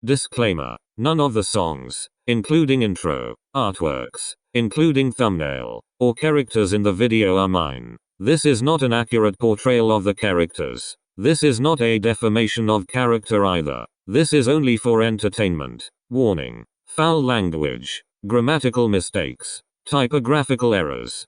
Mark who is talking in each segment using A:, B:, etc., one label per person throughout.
A: Disclaimer. None of the songs, including intro, artworks, including thumbnail, or characters in the video are mine. This is not an accurate portrayal of the characters. This is not a defamation of character either. This is only for entertainment. Warning. Foul language, grammatical mistakes, typographical errors.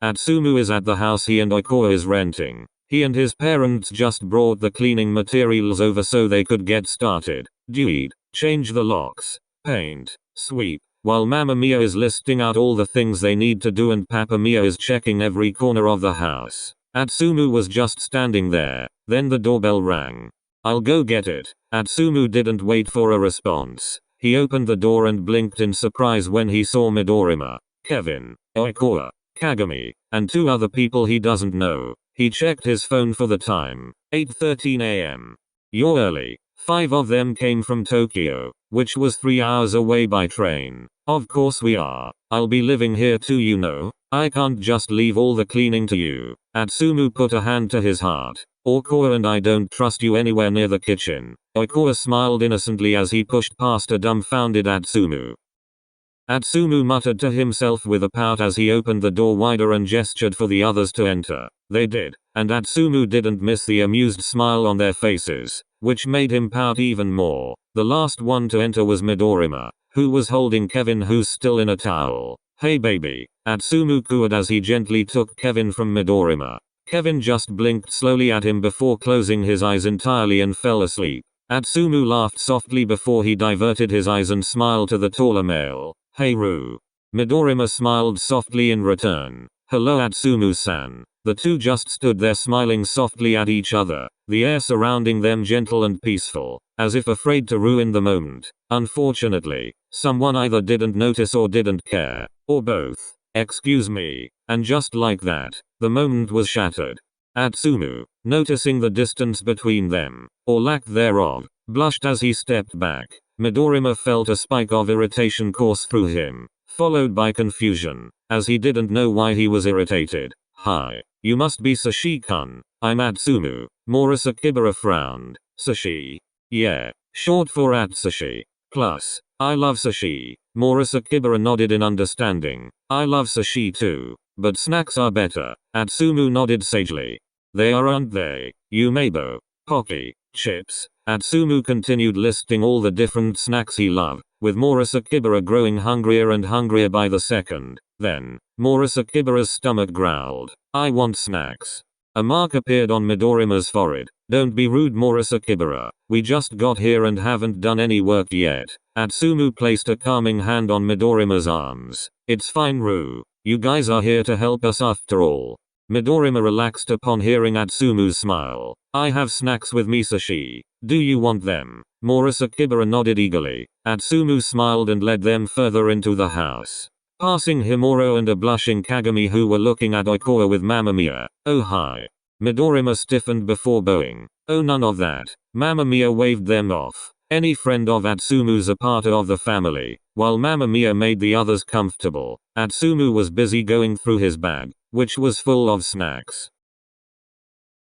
A: Atsumu is at the house he and Oikoa is renting. He and his parents just brought the cleaning materials over so they could get started. Dude, change the locks, paint, sweep. While Mamma Mia is listing out all the things they need to do and Papa Mia is checking every corner of the house. Atsumu was just standing there. Then the doorbell rang. I'll go get it. Atsumu didn't wait for a response. He opened the door and blinked in surprise when he saw Midorima, Kevin, Oikoa, Kagami, and 2 other people he doesn't know. He checked his phone for the time. 8:13 a.m. You're early. 5 of them came from Tokyo, which was 3 hours away by train. Of course we are. I'll be living here too, you know. I can't just leave all the cleaning to you. Atsumu put a hand to his heart. Oikoa and I don't trust you anywhere near the kitchen. Oikoa smiled innocently as he pushed past a dumbfounded Atsumu. Atsumu muttered to himself with a pout as he opened the door wider and gestured for the others to enter. They did, and Atsumu didn't miss the amused smile on their faces, which made him pout even more. The last one to enter was Midorima, who was holding Kevin, who's still in a towel. Hey baby, Atsumu cooed as he gently took Kevin from Midorima. Kevin just blinked slowly at him before closing his eyes entirely and fell asleep. Atsumu laughed softly before he diverted his eyes and smiled to the taller male. Hey Ru. Midorima smiled softly in return. Hello Atsumu-san. The two just stood there smiling softly at each other, the air surrounding them gentle and peaceful, as if afraid to ruin the moment. Unfortunately, someone either didn't notice or didn't care, or both. Excuse me. And just like that, the moment was shattered. Atsumu, noticing the distance between them, or lack thereof, blushed as he stepped back. Midorima felt a spike of irritation course through him, followed by confusion, as he didn't know why he was irritated. Hi. You must be Sashi-kun. I'm Atsumu. Murasakibara frowned. Sashi? Yeah. Short for Atsushi. Plus, I love sushi. Murasakibara nodded in understanding. I love sushi too. But snacks are better. Atsumu nodded sagely. They aren't they? Umebo. Pocky. Chips. Atsumu continued listing all the different snacks he loved, with Murasakibara growing hungrier and hungrier by the second. Then, Murasakibara's stomach growled. I want snacks. A mark appeared on Midorima's forehead. Don't be rude, Murasakibara. We just got here and haven't done any work yet. Atsumu placed a calming hand on Midorima's arms. It's fine, Ru. You guys are here to help us after all. Midorima relaxed upon hearing Atsumu's smile. I have snacks with me, Sashi. Do you want them? Murasakibara nodded eagerly. Atsumu smiled and led them further into the house, passing Himuro and a blushing Kagami who were looking at Oikoa with Mamma Mia. Oh hi. Midorima stiffened before bowing. Oh none of that. Mamma Mia waved them off. Any friend of Atsumu's a part of the family. While Mamma Mia made the others comfortable, Atsumu was busy going through his bag, which was full of snacks.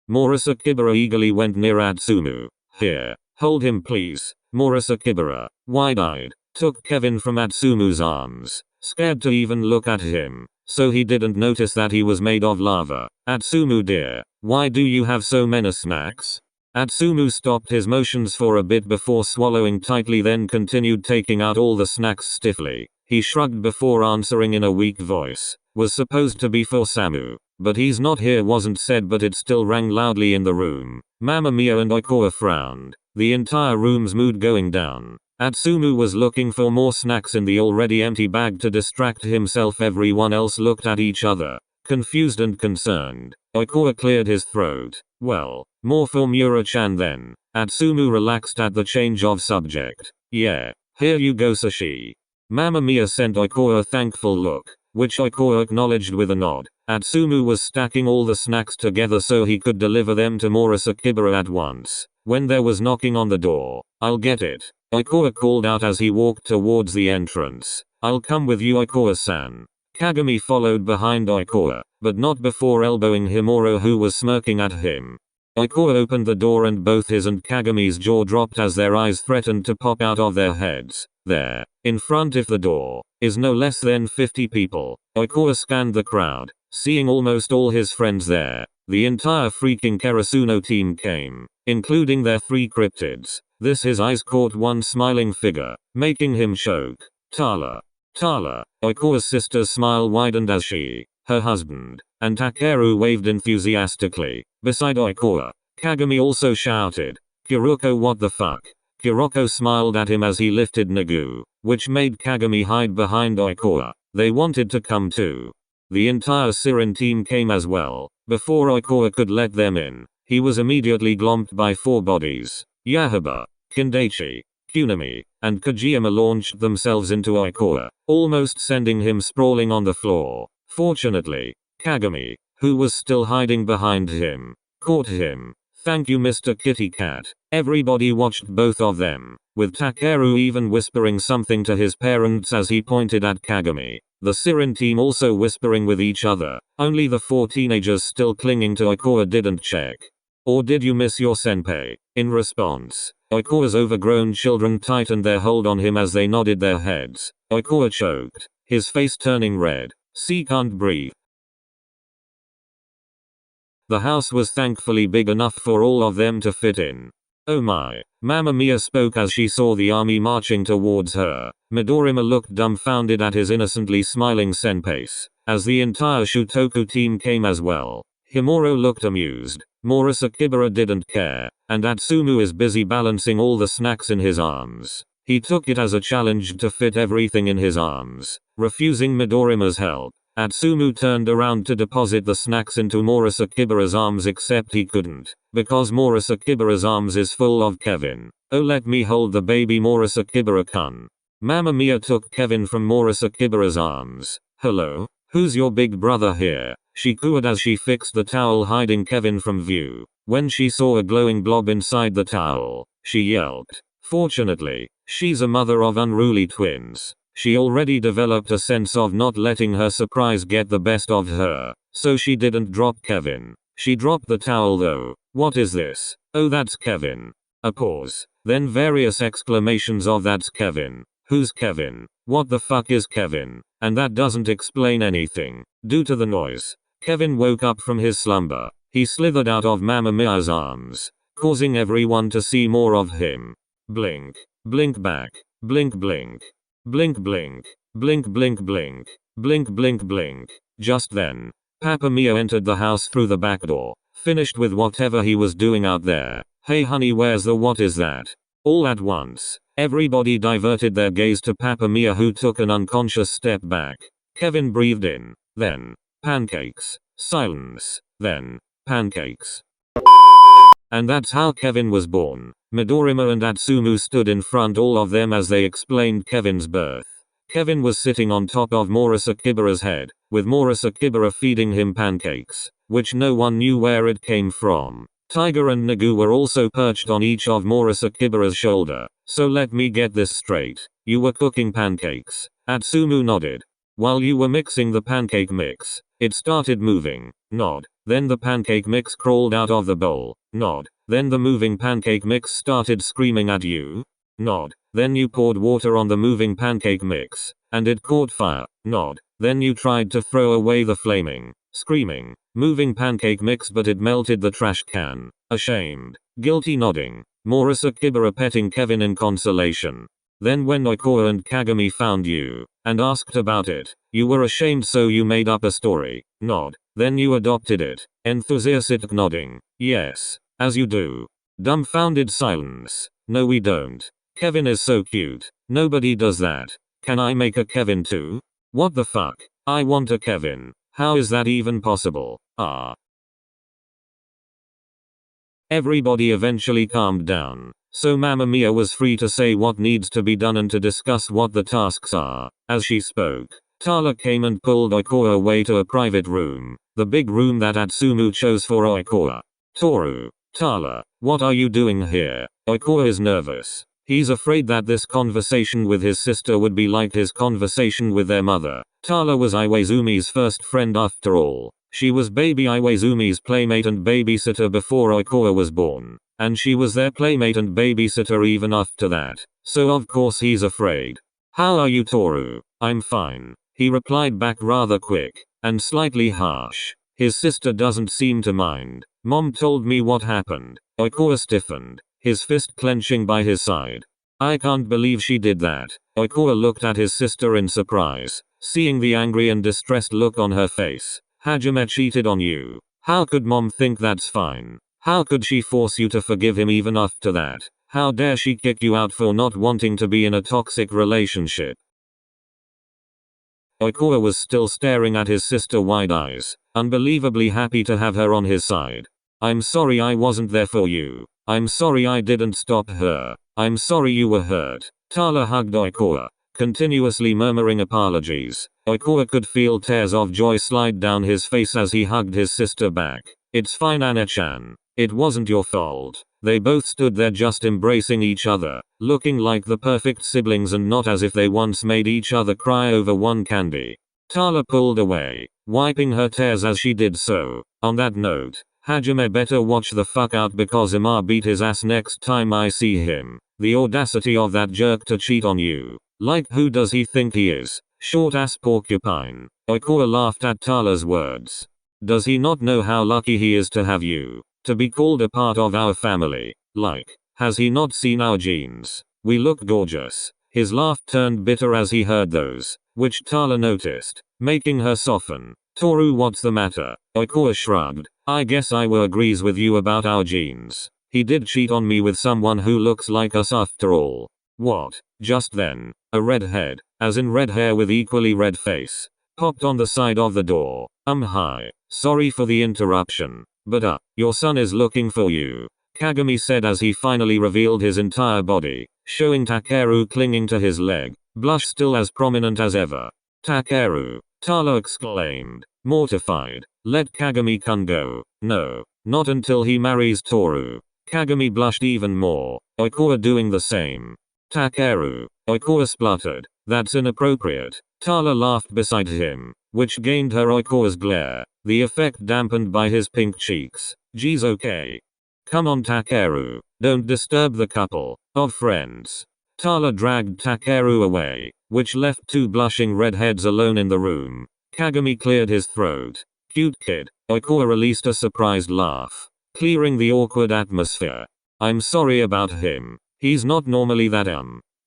A: Murasakibara eagerly went near Atsumu. Here, hold him please. Murasakibara, wide-eyed, took Kevin from Atsumu's arms, scared to even look at him, so he didn't notice that he was made of lava. Atsumu dear, why do you have so many snacks? Atsumu stopped his motions for a bit before swallowing tightly, then continued taking out all the snacks stiffly. He shrugged before answering in a weak voice. Was supposed to be for Samu, but he's not here wasn't said, but it still rang loudly in the room. Mamma Mia and Oikoa frowned, the entire room's mood going down. Atsumu was looking for more snacks in the already empty bag to distract himself. Everyone else looked at each other, confused and concerned. Oikoa cleared his throat. Well, more for Mura-chan then. Atsumu relaxed at the change of subject. Yeah, here you go Sashi. Mamma Mia sent Oikoa a thankful look, which Oikoa acknowledged with a nod. Atsumu was stacking all the snacks together so he could deliver them to Murasakibara at once, when there was knocking on the door. I'll get it. Oikoa called out as he walked towards the entrance. I'll come with you, Oikoa-san. Kagami followed behind Oikoa, but not before elbowing Himuro, who was smirking at him. Oikoa opened the door and both his and Kagami's jaw dropped as their eyes threatened to pop out of their heads. There, in front of the door, is no less than 50 people. Oikoa scanned the crowd, seeing almost all his friends there. The entire freaking Karasuno team came, including their 3 cryptids. His eyes caught one smiling figure, making him choke. Tala. Oikoa's sister's smile widened as she, her husband, and Takeru waved enthusiastically. Beside Oikoa, Kagami also shouted, "Kuroko, what the fuck?" Kuroko smiled at him as he lifted Nagu, which made Kagami hide behind Oikoa. They wanted to come too. The entire Sirin team came as well. Before Oikoa could let them in, he was immediately glomped by 4 bodies. Yahaba, Kindaichi, Kunami, and Kajiyama launched themselves into Oikoa, almost sending him sprawling on the floor. Fortunately, Kagami, who was still hiding behind him, caught him. "Thank you, Mr. Kitty Cat." Everybody watched both of them, with Takeru even whispering something to his parents as he pointed at Kagami. The Sirin team also whispering with each other. Only the 4 teenagers still clinging to Oikoa didn't check. "Or did you miss your senpai?" In response, Oikoa's overgrown children tightened their hold on him as they nodded their heads. Oikoa choked, his face turning red. "See, can't breathe." The house was thankfully big enough for all of them to fit in. "Oh my." Mamma Mia spoke as she saw the army marching towards her. Midorima looked dumbfounded at his innocently smiling senpais, as the entire Shutoku team came as well. Himuro looked amused. Murasakibara didn't care, and Atsumu is busy balancing all the snacks in his arms. He took it as a challenge to fit everything in his arms. Refusing Midorima's help, Atsumu turned around to deposit the snacks into Murasakibara's arms, except he couldn't, because Murasakibara's arms is full of Kevin. "Oh, let me hold the baby, Murasakibara-kun." Mamma Mia took Kevin from Murasakibara's arms. "Hello? Who's your big brother here?" she cooed as she fixed the towel hiding Kevin from view. When she saw a glowing blob inside the towel, she yelped. Fortunately, she's a mother of unruly twins. She already developed a sense of not letting her surprise get the best of her, so she didn't drop Kevin. She dropped the towel though. "What is this?" "Oh, that's Kevin." A pause, then various exclamations of "That's Kevin." "Who's Kevin? What the fuck is Kevin?" And that doesn't explain anything. Due to the noise, Kevin woke up from his slumber. He slithered out of Mamma Mia's arms, causing everyone to see more of him. Blink. Blink back. Blink blink. Blink blink. Blink blink blink. Blink blink blink. Just then, Papa Mia entered the house through the back door, finished with whatever he was doing out there. "Hey honey, where's the what is that?" All at once, everybody diverted their gaze to Papa Mia, who took an unconscious step back. Kevin breathed in. Then, pancakes. Silence. Then, pancakes. And that's how Kevin was born. Midorima and Atsumu stood in front all of them as they explained Kevin's birth. Kevin was sitting on top of Murasakibara's head, with Murasakibara feeding him pancakes, which no one knew where it came from. Tiger and Nagu were also perched on each of Murasakibara's shoulder. "So let me get this straight. You were cooking pancakes?" Atsumu nodded. "While you were mixing the pancake mix, it started moving." Nod. "Then the pancake mix crawled out of the bowl." Nod. "Then the moving pancake mix started screaming at you." Nod. "Then you poured water on the moving pancake mix, and it caught fire." Nod. "Then you tried to throw away the flaming, screaming, moving pancake mix, but it melted the trash can." Ashamed. Guilty nodding. Murasakibara petting Kevin in consolation. "Then when Oikoa and Kagami found you, and asked about it, you were ashamed, so you made up a story." Nod. "Then you adopted it." Enthusiastic nodding. "Yes, as you do." Dumbfounded silence. "No, we don't. Kevin is so cute. Nobody does that. Can I make a Kevin too?" "What the fuck? I want a Kevin. How is that even possible?" Ah. Everybody eventually calmed down, so Mamma Mia was free to say what needs to be done and to discuss what the tasks are. As she spoke, Tala came and pulled Oikoa away to a private room, the big room that Atsumu chose for Oikoa. "Toru, Tala, what are you doing here?" Oikoa is nervous. He's afraid that this conversation with his sister would be like his conversation with their mother. Tala was Iwaizumi's first friend after all. She was baby Iwaizumi's playmate and babysitter before Oikoa was born, and she was their playmate and babysitter even after that, so of course he's afraid. How are you, Toru? I'm fine, he replied back rather quick, and slightly harsh. His sister doesn't seem to mind. Mom told me what happened. Oikoa stiffened, his fist clenching by his side. I can't believe she did that. Oikoa looked at his sister in surprise, seeing the angry and distressed look on her face. Hajime cheated on you. How could mom think that's fine? How could she force you to forgive him even after that? How dare she kick you out for not wanting to be in a toxic relationship? Oikoa was still staring at his sister wide eyes, unbelievably happy to have her on his side. I'm sorry I wasn't there for you. I'm sorry I didn't stop her. I'm sorry you were hurt. Tala hugged Oikoa, continuously murmuring apologies. Oikoa could feel tears of joy slide down his face as he hugged his sister back. It's fine, Anna-chan. It wasn't your fault. They both stood there just embracing each other, looking like the perfect siblings and not as if they once made each other cry over one candy. Tala pulled away, wiping her tears as she did so. On that note, Hajime better watch the fuck out because Ima beat his ass next time I see him. The audacity of that jerk to cheat on you. Like, who does he think he is? Short ass porcupine. Oikoa laughed at Tala's words. Does he not know how lucky he is to have you? To be called a part of our family. Like, has he not seen our genes? We look gorgeous. His laugh turned bitter as he heard those, which Tala noticed, making her soften. Toru, what's the matter? Oikoa shrugged. I guess Iwa agrees with you about our genes. He did cheat on me with someone who looks like us after all. What? Just then, a redhead, as in red hair with equally red face, popped on the side of the door. Hi. Sorry for the interruption. But your son is looking for you, Kagami said as he finally revealed his entire body, showing Takeru clinging to his leg, blush still as prominent as ever. Takeru, Tala exclaimed, mortified. Let Kagami-kun go. No, not until he marries Toru. Kagami blushed even more, Oikoa doing the same. Takeru, Oikoa spluttered. That's inappropriate. Tala laughed beside him, which gained her Oikoa's glare, the effect dampened by his pink cheeks. Geez, okay. Come on, Takeru, don't disturb the couple of friends. Tala dragged Takeru away, which left two blushing redheads alone in the room. Kagami cleared his throat. Cute kid. Oikoa released a surprised laugh, clearing the awkward atmosphere. I'm sorry about him. He's not normally that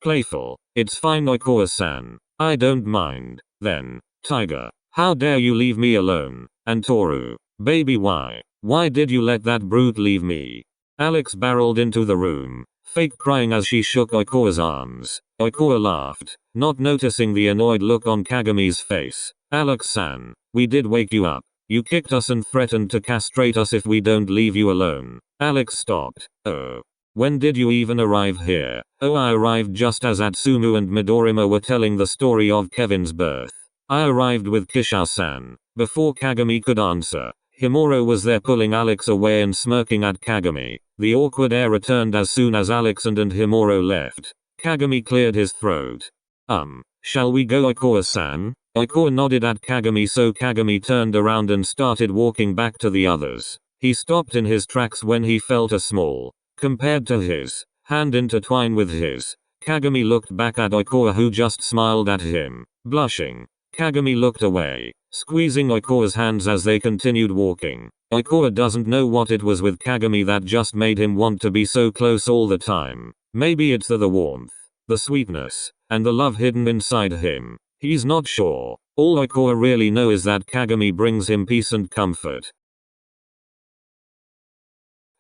A: playful. It's fine, Oikoa-san. I don't mind. Then, Tiger, how dare you leave me alone? And Toru, baby, why? Why did you let that brute leave me? Alex barreled into the room, fake crying as she shook Oikoa's arms. Oikoa laughed, not noticing the annoyed look on Kagami's face. Alex-san, we did wake you up. You kicked us and threatened to castrate us if we don't leave you alone. Alex stopped. Oh. When did you even arrive here? Oh, I arrived just as Atsumu and Midorima were telling the story of Kevin's birth. I arrived with Kisha-san. Before Kagami could answer, Himuro was there pulling Alex away and smirking at Kagami. The awkward air returned as soon as Alex and Himuro left. Kagami cleared his throat. Shall we go, Oikoa-san? Oikoa nodded at Kagami, so Kagami turned around and started walking back to the others. He stopped in his tracks when he felt a small, compared to his, hand intertwine with his. Kagami looked back at Oikoa, who just smiled at him, blushing. Kagami looked away, squeezing Oikoa's hands as they continued walking. Oikoa doesn't know what it was with Kagami that just made him want to be so close all the time. Maybe it's the warmth, the sweetness, and the love hidden inside him. He's not sure. All Oikoa really knows is that Kagami brings him peace and comfort.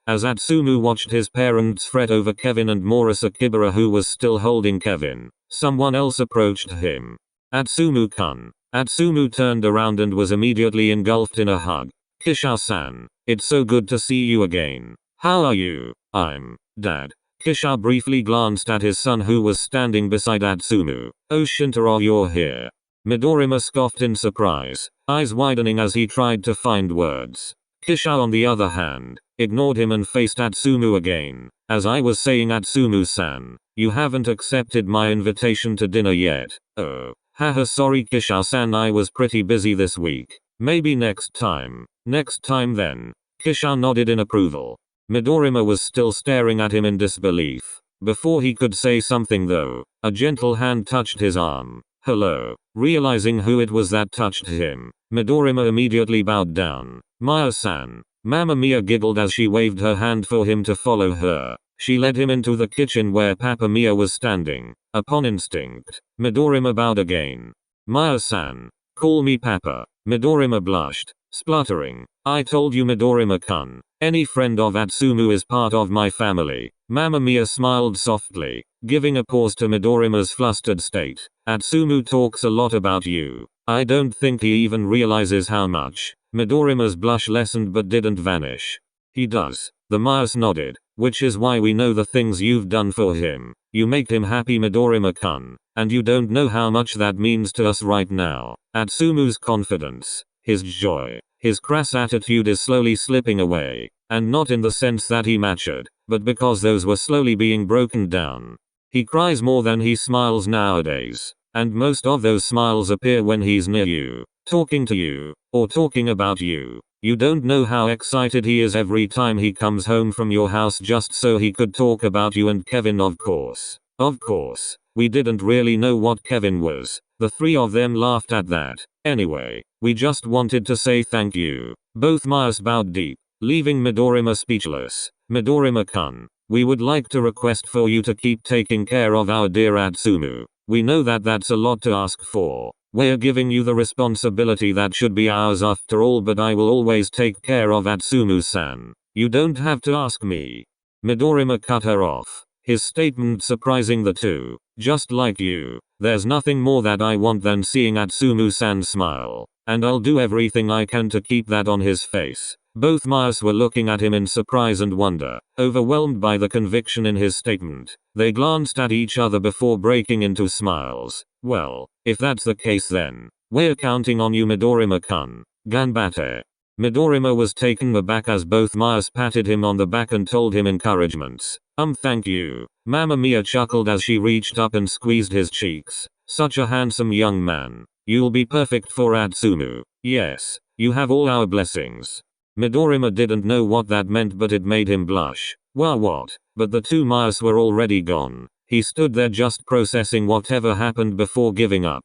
A: As Atsumu watched his parents fret over Kevin and Morris Akibara, who was still holding Kevin, someone else approached him. Atsumu-kun. Atsumu turned around and was immediately engulfed in a hug. Kisha-san, it's so good to see you again. How are you? I'm Dad. Kisha briefly glanced at his son, who was standing beside Atsumu. Oh, Shintaro, you're here. Midorima scoffed in surprise, eyes widening as he tried to find words. Kisha, on the other hand, ignored him and faced Atsumu again. As I was saying, Atsumu-san, you haven't accepted my invitation to dinner yet. Oh. Haha, sorry Kisha-san, I was pretty busy this week. Maybe next time. Next time then. Kisha nodded in approval. Midorima was still staring at him in disbelief. Before he could say something though, a gentle hand touched his arm. Hello. Realizing who it was that touched him, Midorima immediately bowed down. Maya-san. Mamma Mia giggled as she waved her hand for him to follow her. She led him into the kitchen where Papa Mia was standing. Upon instinct, Midorima bowed again. Maya-san. Call me Papa. Midorima blushed, spluttering. I told you, Midorima-kun. Any friend of Atsumu is part of my family. Mamma Mia smiled softly, giving a pause to Midorima's flustered state. Atsumu talks a lot about you. I don't think he even realizes how much. Midorima's blush lessened but didn't vanish. He does. The Mias nodded, which is why we know the things you've done for him. You make him happy, Midorima-kun. And you don't know how much that means to us right now. Atsumu's confidence, his joy, his crass attitude is slowly slipping away. And not in the sense that he matured, but because those were slowly being broken down. He cries more than he smiles nowadays. And most of those smiles appear when he's near you, talking to you, or talking about you. You don't know how excited he is every time he comes home from your house just so he could talk about you and Kevin, of course. Of course. We didn't really know what Kevin was. The three of them laughed at that. Anyway, we just wanted to say thank you. Both Mias bowed deep, leaving Midorima speechless. Midorima-kun, we would like to request for you to keep taking care of our dear Atsumu. We know that that's a lot to ask for. We're giving you the responsibility that should be ours after all, but I will always take care of Atsumu-san. You don't have to ask me. Midorima cut her off, his statement surprising the two. Just like you, there's nothing more that I want than seeing Atsumu-san smile. And I'll do everything I can to keep that on his face. Both Mias were looking at him in surprise and wonder, overwhelmed by the conviction in his statement. They glanced at each other before breaking into smiles. Well, if that's the case then, we're counting on you, Midorima-kun. Ganbatte. Midorima was taken aback as both Mias patted him on the back and told him encouragements. Thank you. Mamma Mia chuckled as she reached up and squeezed his cheeks. Such a handsome young man. You'll be perfect for Atsumu. Yes, you have all our blessings. Midorima didn't know what that meant, but it made him blush. Well, what? But the two Mias were already gone. He stood there just processing whatever happened before giving up.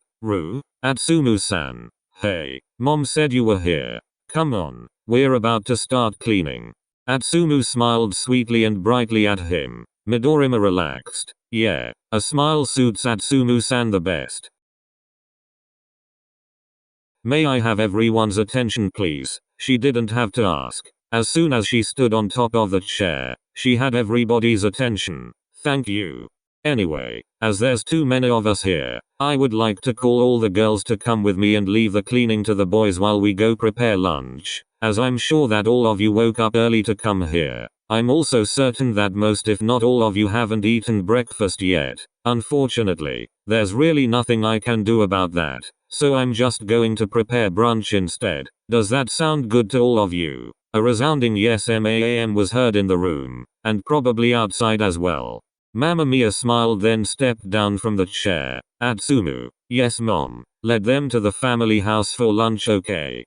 A: Atsumu-san. Hey, Mom said you were here. Come on, we're about to start cleaning. Atsumu smiled sweetly and brightly at him. Midorima relaxed. Yeah, a smile suits Atsumu-san the best. May I have everyone's attention please? She didn't have to ask. As soon as she stood on top of the chair, she had everybody's attention. Thank you. Anyway, as there's too many of us here, I would like to call all the girls to come with me and leave the cleaning to the boys while we go prepare lunch. As I'm sure that all of you woke up early to come here. I'm also certain that most if not all of you haven't eaten breakfast yet. Unfortunately, there's really nothing I can do about that. So I'm just going to prepare brunch instead. Does that sound good to all of you? A resounding yes was heard in the room, and probably outside as well. Mamma Mia smiled, then stepped down from the chair. Atsumu. Yes, Mom. Led them to the family house for lunch. Okay.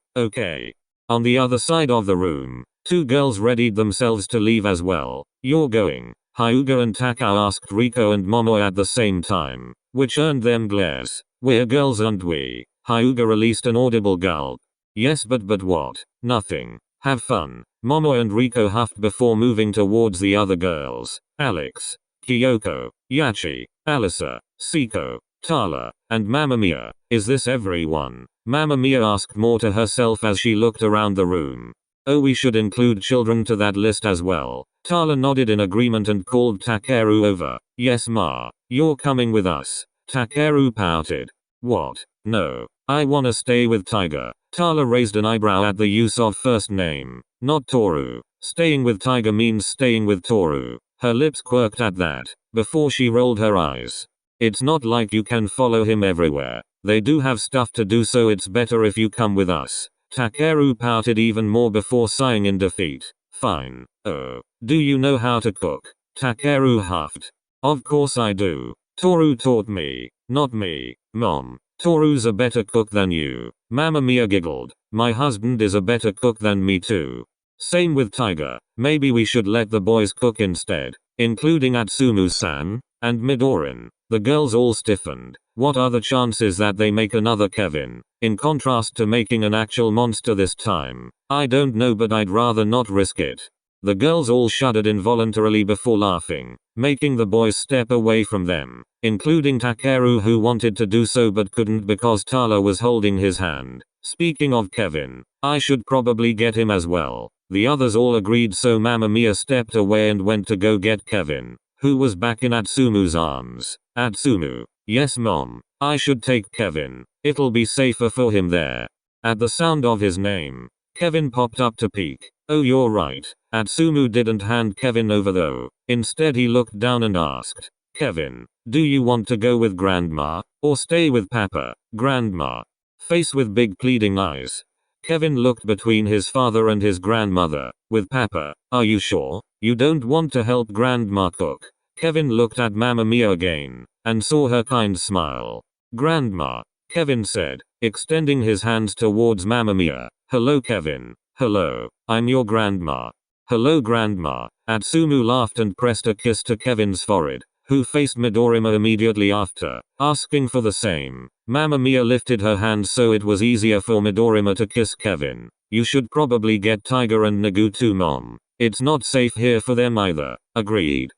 A: On the other side of the room, two girls readied themselves to leave as well. You're going? Hyuga and Takao asked Riko and Momoe at the same time, which earned them glares. We're girls, aren't we? Hyuga released an audible gulp. Yes, but what? Nothing. Have fun. Momoe and Riko huffed before moving towards the other girls. Alex, Kyoko, Yachi, Alisa, Siko, Tala, and Mamma Mia. Is this everyone? Mamma Mia asked more to herself as she looked around the room. Oh, we should include children to that list as well. Tala nodded in agreement and called Takeru over. Yes, Ma. You're coming with us. Takeru pouted. What? No. I wanna stay with Tiger. Tala raised an eyebrow at the use of first name, not Toru. Staying with Tiger means staying with Toru. Her lips quirked at that, before she rolled her eyes. It's not like you can follow him everywhere. They do have stuff to do, so it's better if you come with us. Takeru pouted even more before sighing in defeat. Fine. Oh. Do you know how to cook? Takeru huffed. Of course I do. Toru taught me. Not me, Mom. Toru's a better cook than you. Mamma Mia giggled. My husband is a better cook than me too. Same with Tiger. Maybe we should let the boys cook instead, including Atsumu-san and Midorin. The girls all stiffened. What are the chances that they make another Kevin, in contrast to making an actual monster this time? I don't know, but I'd rather not risk it. The girls all shuddered involuntarily before laughing, making the boys step away from them, including Takeru, who wanted to do so but couldn't because Tala was holding his hand. Speaking of Kevin, I should probably get him as well. The others all agreed, so Mamma Mia stepped away and went to go get Kevin, who was back in Atsumu's arms. Atsumu. Yes mom, I should take Kevin. It'll be safer for him there. At the sound of his name, Kevin popped up to peek. Oh, you're right. Atsumu didn't hand Kevin over though. Instead he looked down and asked, Kevin, do you want to go with Grandma, or stay with Papa? Grandma. Face with big pleading eyes. Kevin looked between his father and his grandmother. With Papa, are you sure? You don't want to help Grandma cook? Kevin looked at Mamma Mia again, and saw her kind smile. Grandma, Kevin said, extending his hands towards Mamma Mia. Hello Kevin. Hello, I'm your grandma. Hello Grandma. Atsumu laughed and pressed a kiss to Kevin's forehead, who faced Midorima immediately after, asking for the same. Mamma Mia lifted her hand so it was easier for Midorima to kiss Kevin. You should probably get Tiger and Nagu too mom. It's not safe here for them either. Agreed.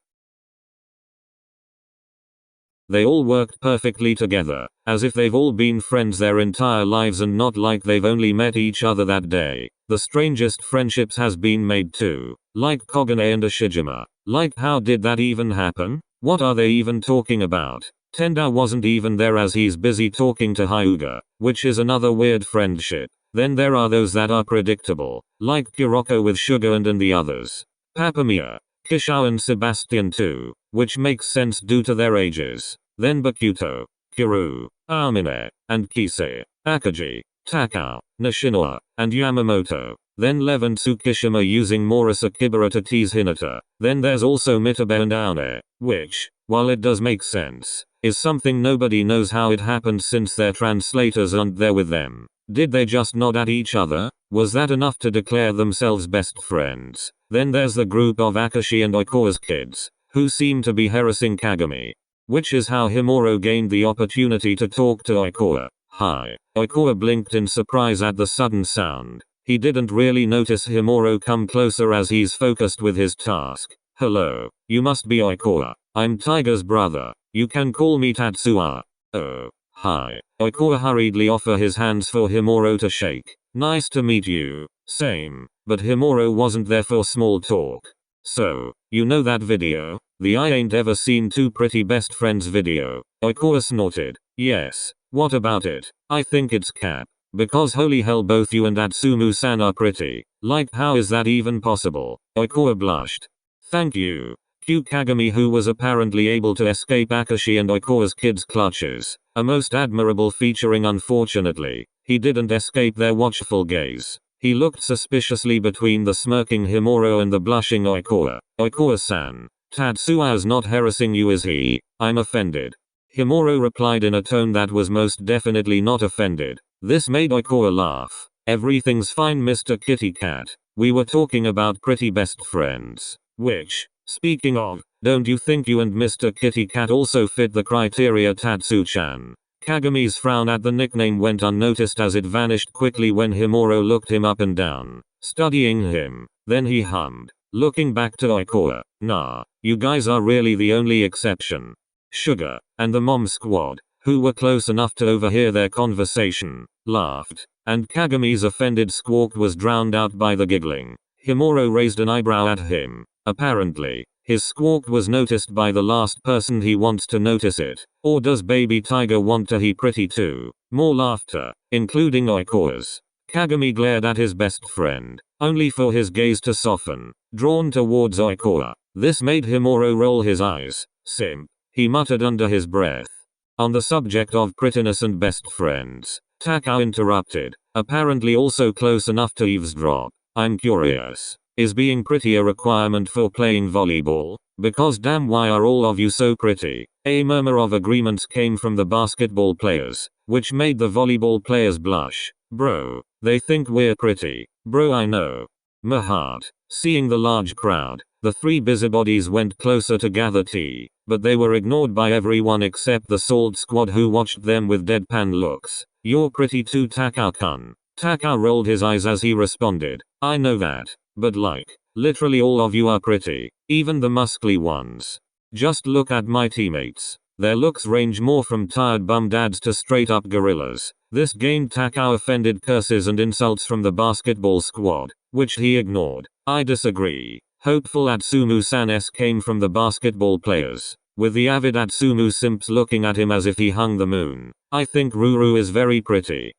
A: They all worked perfectly together, as if they've all been friends their entire lives and not like they've only met each other that day. The strangest friendships has been made too, like Kogane and Ashijima. Like, how did that even happen? What are they even talking about? Tenda wasn't even there as he's busy talking to Hyuga, which is another weird friendship. Then there are those that are predictable, like Kuroko with Sugar and the others. Papa Mia, Kishao and Sebastian too, which makes sense due to their ages. Then Bakuto, Kiru, Amine, and Kisei, Akaji, Takao, Nishinoa, and Yamamoto. Then Lev and Tsukishima using Morisa Kibara to tease Hinata. Then there's also Mitabe and Aone, which, while it does make sense, is something nobody knows how it happened since their translators aren't there with them. Did they just nod at each other? Was that enough to declare themselves best friends? Then there's the group of Akashi and Oikawa's kids, who seem to be harassing Kagami. Which is how Himuro gained the opportunity to talk to Oikawa. Hi. Oikawa blinked in surprise at the sudden sound. He didn't really notice Himuro come closer as he's focused with his task. Hello. You must be Oikawa. I'm Tiger's brother. You can call me Tatsuya. Oh. Hi. Oikawa hurriedly offered his hands for Himuro to shake. Nice to meet you. Same. But Himuro wasn't there for small talk. So, you know that video? The I ain't ever seen two pretty best friends video. Oikawa snorted. Yes. What about it? I think it's cap. Because holy hell, both you and Atsumu-san are pretty. Like, how is that even possible? Oikawa blushed. Thank you. Cute Kagami, who was apparently able to escape Akashi and Oikawa's kids' clutches. A most admirable featuring. Unfortunately, he didn't escape their watchful gaze. He looked suspiciously between the smirking Himuro and the blushing Oikawa. Oikawa-san, Tatsuya's not harassing you, is he? I'm offended. Himuro replied in a tone that was most definitely not offended. This made Oikawa laugh. Everything's fine, Mr. Kitty Cat. We were talking about pretty best friends. Which, speaking of, don't you think you and Mr. Kitty Cat also fit the criteria, Tatsu-chan? Kagami's frown at the nickname went unnoticed as it vanished quickly when Himuro looked him up and down, studying him. Then he hummed, looking back to Oikawa. Nah, you guys are really the only exception. Sugar, and the mom squad, who were close enough to overhear their conversation, laughed, and Kagami's offended squawk was drowned out by the giggling. Himuro raised an eyebrow at him. Apparently, his squawk was noticed by the last person he wants to notice it. Or does baby Tiger want to he pretty too? More laughter, including Oikawa's. Kagami glared at his best friend, only for his gaze to soften, drawn towards Oikawa. This made Himuro roll his eyes. Simp, he muttered under his breath. On the subject of prettiness and best friends, Takao interrupted, apparently also close enough to eavesdrop. I'm curious. Is being pretty a requirement for playing volleyball? Because damn, why are all of you so pretty? A murmur of agreement came from the basketball players, which made the volleyball players blush. Bro, they think we're pretty. Bro, I know. My heart. Seeing the large crowd, the three busybodies went closer to gather tea, but they were ignored by everyone except the Salt Squad, who watched them with deadpan looks. You're pretty too, Takao-kun. Takao rolled his eyes as he responded. I know that, but like, literally all of you are pretty, even the muscly ones. Just look at my teammates. Their looks range more from tired bum dads to straight up gorillas. This gained Takao offended curses and insults from the basketball squad, which he ignored. I disagree. Hopeful Atsumu-san-s came from the basketball players, with the avid Atsumu simps looking at him as if he hung the moon. I think Ruru is very pretty.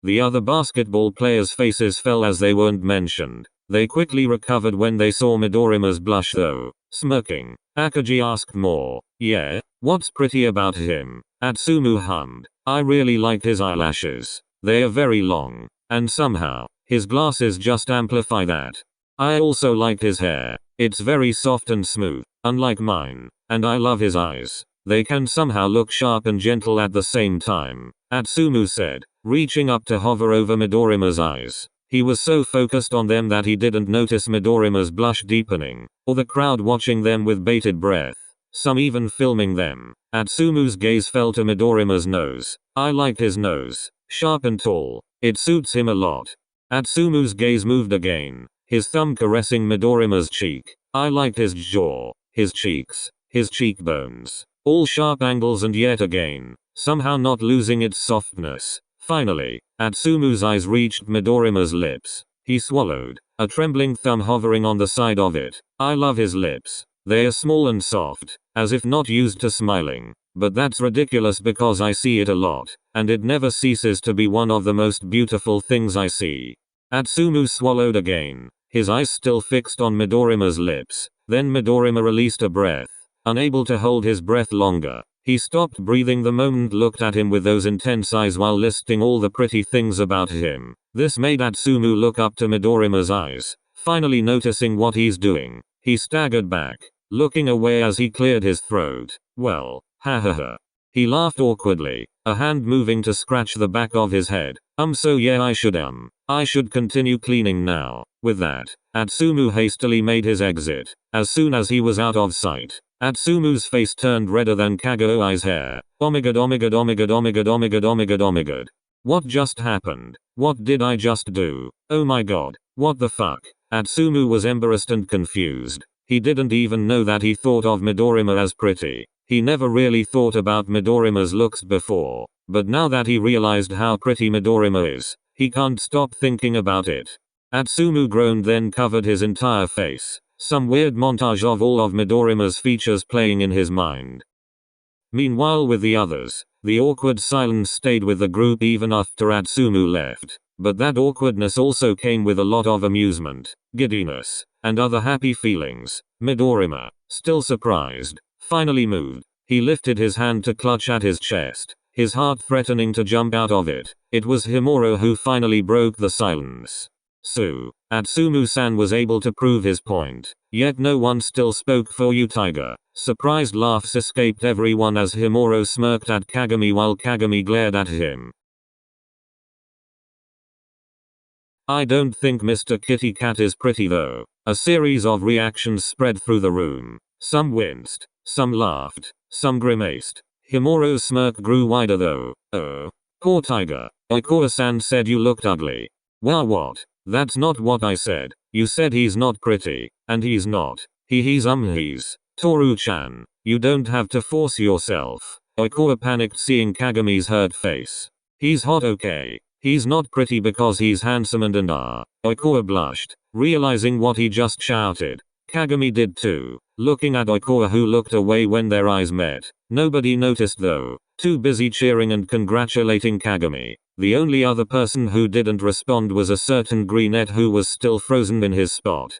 A: The other basketball players' faces fell as they weren't mentioned. They quickly recovered when they saw Midorima's blush though. Smirking, Akagi asked more. Yeah? What's pretty about him? Atsumu hummed. I really like his eyelashes. They are very long. And somehow, his glasses just amplify that. I also like his hair. It's very soft and smooth, unlike mine. And I love his eyes. They can somehow look sharp and gentle at the same time, Atsumu said, reaching up to hover over Midorima's eyes. He was so focused on them that he didn't notice Midorima's blush deepening, or the crowd watching them with bated breath, some even filming them. Atsumu's gaze fell to Midorima's nose. I like his nose. Sharp and tall. It suits him a lot. Atsumu's gaze moved again, his thumb caressing Midorima's cheek. I liked his jaw, his cheeks, his cheekbones. All sharp angles, and yet again, somehow not losing its softness. Finally, Atsumu's eyes reached Midorima's lips. He swallowed, a trembling thumb hovering on the side of it. I love his lips. They are small and soft, as if not used to smiling. But that's ridiculous because I see it a lot, and it never ceases to be one of the most beautiful things I see. Atsumu swallowed again, his eyes still fixed on Midorima's lips. Then Midorima released a breath. Unable to hold his breath longer, he stopped breathing the moment looked at him with those intense eyes while listing all the pretty things about him. This made Atsumu look up to Midorima's eyes, finally noticing what he's doing. He staggered back, looking away as he cleared his throat. Well, ha ha ha. He laughed awkwardly, a hand moving to scratch the back of his head. So yeah, I should continue cleaning now. With that, Atsumu hastily made his exit. As soon as he was out of sight, Atsumu's face turned redder than Kagaoi's hair. Omigod, omigod, omigod, omigod, omigod, omigod, omigod. What just happened? What did I just do? Oh my god, what the fuck? Atsumu was embarrassed and confused. He didn't even know that he thought of Midorima as pretty. He never really thought about Midorima's looks before, but now that he realized how pretty Midorima is, he can't stop thinking about it. Atsumu groaned, then covered his entire face. Some weird montage of all of Midorima's features playing in his mind. Meanwhile, with the others, the awkward silence stayed with the group even after Atsumu left. But that awkwardness also came with a lot of amusement, giddiness, and other happy feelings. Midorima, still surprised, finally moved. He lifted his hand to clutch at his chest, his heart threatening to jump out of it. It was Himuro who finally broke the silence. So, Atsumu-san was able to prove his point. Yet no one still spoke for you, Tiger. Surprised laughs escaped everyone as Himuro smirked at Kagami while Kagami glared at him. I don't think Mr. Kitty Cat is pretty though. A series of reactions spread through the room. Some winced, some laughed, some grimaced. Himuro's smirk grew wider though. Oh. Poor Tiger. Oikawa-san said you looked ugly. Well, what? That's not what I said. You said he's not pretty. And he's not. He's. Toru-chan. You don't have to force yourself. Oikawa panicked seeing Kagami's hurt face. He's hot, okay. He's not pretty because he's handsome and Oikawa blushed, realizing what he just shouted. Kagami did too, looking at Oikawa, who looked away when their eyes met. Nobody noticed though, too busy cheering and congratulating Kagami. The only other person who didn't respond was a certain greenette who was still frozen in his spot.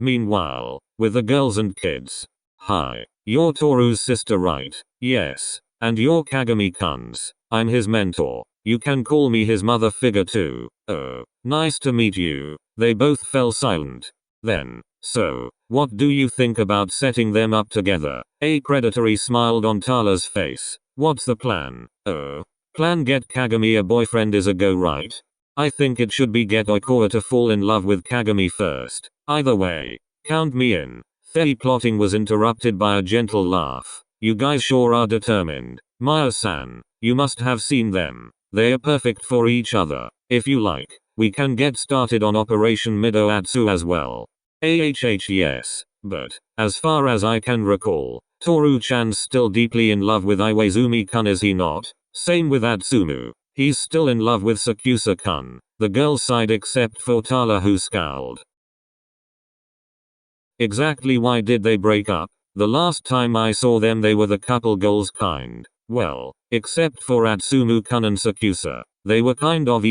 A: Meanwhile, with the girls and kids. Hi, you're Toru's sister, right? Yes. And you're Kagami-kun's. I'm his mentor. You can call me his mother figure too. Oh, nice to meet you. They both fell silent. Then, so, what do you think about setting them up together? A predatory smiled on Tala's face. What's the plan? Oh, plan get Kagami a boyfriend is a go, right? I think it should be get Oikoa to fall in love with Kagami first. Either way, count me in. Fei plotting was interrupted by a gentle laugh. You guys sure are determined. Maya-san, you must have seen them. They are perfect for each other. If you like, we can get started on Operation Mido-Atsu as well. Yes, but, as far as I can recall, Toru-chan's still deeply in love with Iwaizumi-kun, is he not? Same with Atsumu. He's still in love with Sakusa-kun. The girls sighed except for Tala, who scowled. Exactly why did they break up? The last time I saw them they were the couple goals kind. Well, except for Atsumu-kun and Sakusa. They were kind of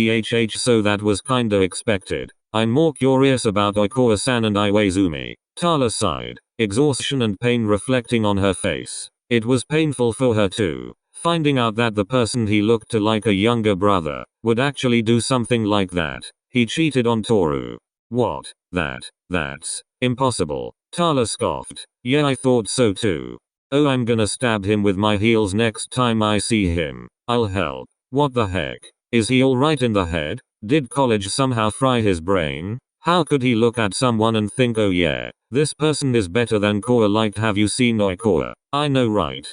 A: so that was kinda expected. I'm more curious about Oikoa-san and Iwaizumi. Tala sighed, exhaustion and pain reflecting on her face. It was painful for her too, finding out that the person he looked to like a younger brother would actually do something like that. He cheated on Toru. What? That's impossible. Tala scoffed. Yeah, I thought so too. Oh, I'm gonna stab him with my heels next time I see him. I'll help. What the heck? Is he alright in the head? Did college somehow fry his brain? How could he look at someone and think, oh yeah, this person is better than Koa? Like, have you seen Oikoa? I know, right.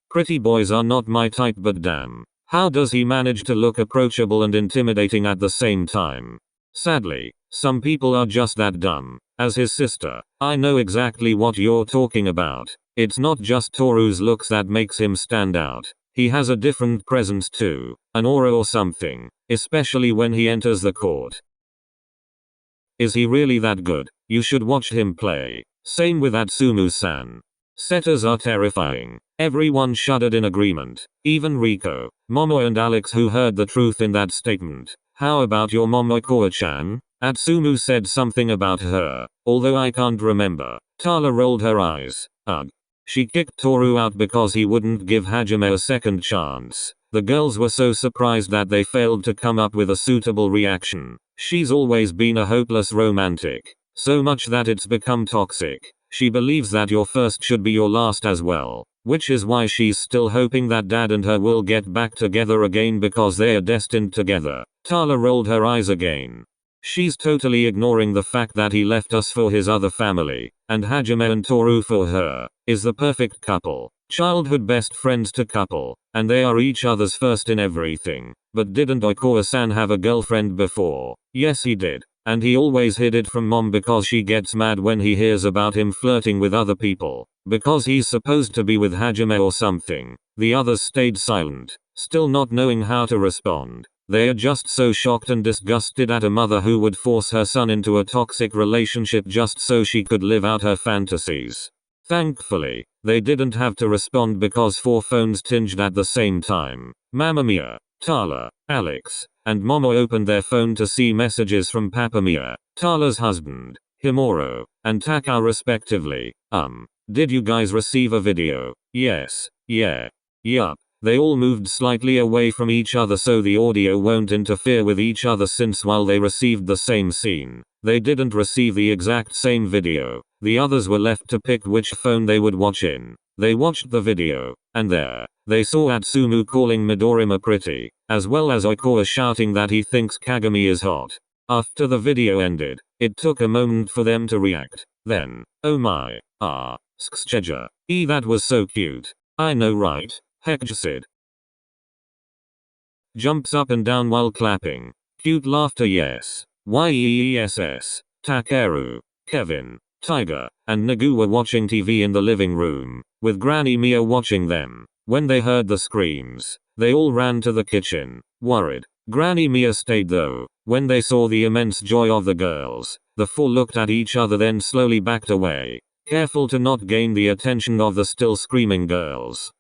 A: Pretty boys are not my type, but damn. How does he manage to look approachable and intimidating at the same time? Sadly, some people are just that dumb. As his sister, I know exactly what you're talking about. It's not just Toru's looks that makes him stand out. He has a different presence too, an aura or something, especially when he enters the court. Is he really that good? You should watch him play. Same with Atsumu-san. Setters are terrifying. Everyone shuddered in agreement. Even Riko, Momo and Alex, who heard the truth in that statement. How about your mom, Oikoa-chan? Atsumu said something about her, although I can't remember. Tala rolled her eyes. Ugh. She kicked Toru out because he wouldn't give Hajime a second chance. The girls were so surprised that they failed to come up with a suitable reaction. She's always been a hopeless romantic. So much that it's become toxic. She believes that your first should be your last as well. Which is why she's still hoping that dad and her will get back together again because they are destined together. Tala rolled her eyes again. She's totally ignoring the fact that he left us for his other family, and Hajime and Toru for her, is the perfect couple. Childhood best friends to couple, and they are each other's first in everything. But didn't Oikoa-san have a girlfriend before? Yes, he did. And he always hid it from mom because she gets mad when he hears about him flirting with other people. Because he's supposed to be with Hajime or something. The others stayed silent, still not knowing how to respond. They are just so shocked and disgusted at a mother who would force her son into a toxic relationship just so she could live out her fantasies. Thankfully, they didn't have to respond because 4 phones tinged at the same time. Mamma Mia, Tala, Alex, and Momo opened their phone to see messages from Papa Mia, Tala's husband, Himuro, and Takao respectively. Did you guys receive a video? Yes. Yeah. Yup. They all moved slightly away from each other so the audio won't interfere with each other, since while they received the same scene, they didn't receive the exact same video. The others were left to pick which phone they would watch in. They watched the video, and there, they saw Atsumu calling Midorima pretty, as well as Oikoa shouting that he thinks Kagami is hot. After the video ended, it took a moment for them to react. Then, oh my, skscheja. That was so cute. I know, right? Hecjsid jumps up and down while clapping. Cute laughter, yes. Yess. Takeru, Kevin, Tiger, and Nagu were watching TV in the living room, with Granny Mia watching them. When they heard the screams, they all ran to the kitchen, worried. Granny Mia stayed though. When they saw the immense joy of the girls, the 4 looked at each other then slowly backed away, careful to not gain the attention of the still screaming girls.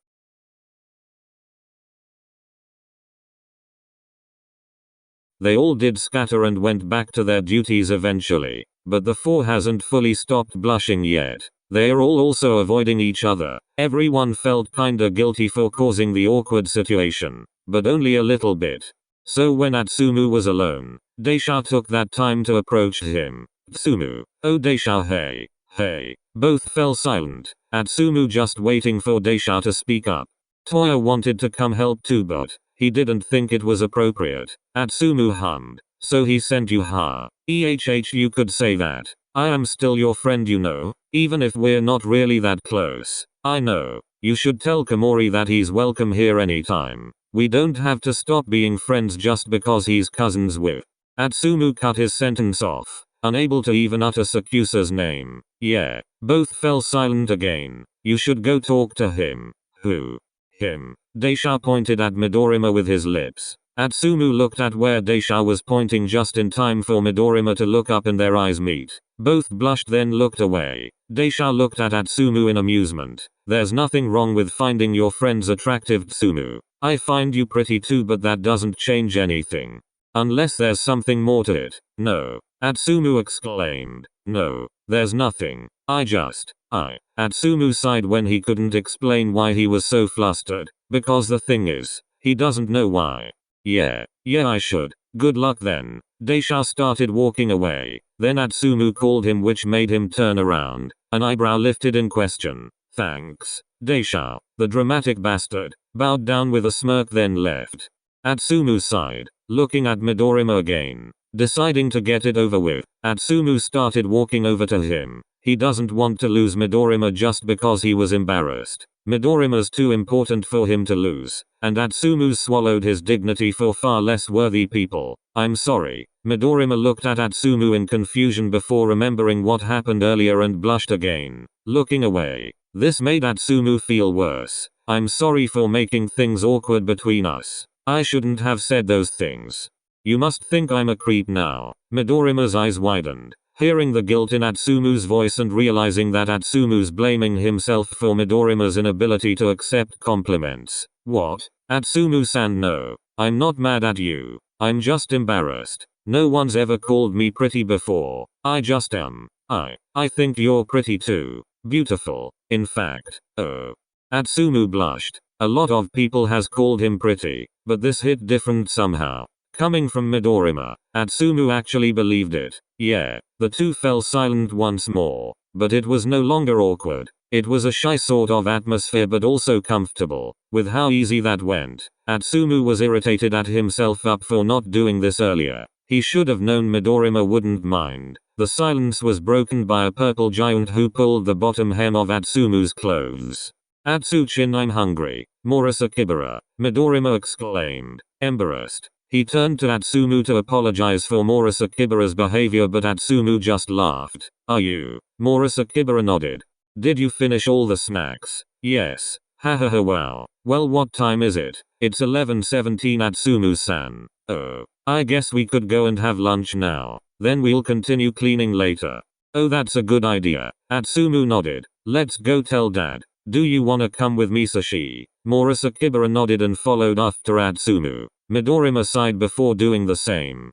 A: They all did scatter and went back to their duties eventually, but the 4 hasn't fully stopped blushing yet. They are all also avoiding each other. Everyone felt kinda guilty for causing the awkward situation, but only a little bit. So when Atsumu was alone, Deisha took that time to approach him. Atsumu, oh Deisha, hey. Both fell silent, Atsumu just waiting for Deisha to speak up. Toya wanted to come help too, but he didn't think it was appropriate. Atsumu hummed. So he sent you you could say that. I am still your friend, you know, even if we're not really that close. I know. You should tell Komori that he's welcome here anytime. We don't have to stop being friends just because he's cousins with. Atsumu cut his sentence off, unable to even utter Sakusa's name. Yeah. Both fell silent again. You should go talk to him. Who? Him. Deisha pointed at Midorima with his lips. Atsumu looked at where Deisha was pointing just in time for Midorima to look up and their eyes meet. Both blushed then looked away. Deisha looked at Atsumu in amusement. There's nothing wrong with finding your friends attractive, Tsumu. I find you pretty too, but that doesn't change anything. Unless there's something more to it. No. Atsumu exclaimed. No, there's nothing. Atsumu sighed when he couldn't explain why he was so flustered. Because the thing is, he doesn't know why. Yeah, I should. Good luck then. Deisha started walking away. Then Atsumu called him, which made him turn around, an eyebrow lifted in question. Thanks, Deisha. The dramatic bastard bowed down with a smirk then left. Atsumu sighed, looking at Midorima again. Deciding to get it over with, Atsumu started walking over to him. He doesn't want to lose Midorima just because he was embarrassed. Midorima's too important for him to lose, and Atsumu swallowed his dignity for far less worthy people. I'm sorry. Midorima looked at Atsumu in confusion before remembering what happened earlier and blushed again, looking away. This made Atsumu feel worse. I'm sorry for making things awkward between us. I shouldn't have said those things. You must think I'm a creep now. Midorima's eyes widened, hearing the guilt in Atsumu's voice and realizing that Atsumu's blaming himself for Midorima's inability to accept compliments. What? Atsumu-san, no. I'm not mad at you. I'm just embarrassed. No one's ever called me pretty before. I just am. I think you're pretty too. Beautiful. In fact. Oh. Atsumu blushed. A lot of people has called him pretty, but this hit different somehow. Coming from Midorima, Atsumu actually believed it. Yeah, the two fell silent once more, but it was no longer awkward. It was a shy sort of atmosphere but also comfortable. With how easy that went, Atsumu was irritated at himself up for not doing this earlier. He should have known Midorima wouldn't mind. The silence was broken by a purple giant who pulled the bottom hem of Atsumu's clothes. Atsuchin, I'm hungry. Murasakibara, Midorima exclaimed, embarrassed. He turned to Atsumu to apologize for Murasakibara's behavior, but Atsumu just laughed. Are you? Murasakibara nodded. Did you finish all the snacks? Yes. Hahaha, wow. Well, what time is it? It's 11:17, Atsumu-san. Oh. I guess we could go and have lunch now. Then we'll continue cleaning later. Oh, that's a good idea. Atsumu nodded. Let's go tell Dad. Do you wanna come with me, Sashi? Murasakibara nodded and followed after Atsumu. Midorima sighed before doing the same.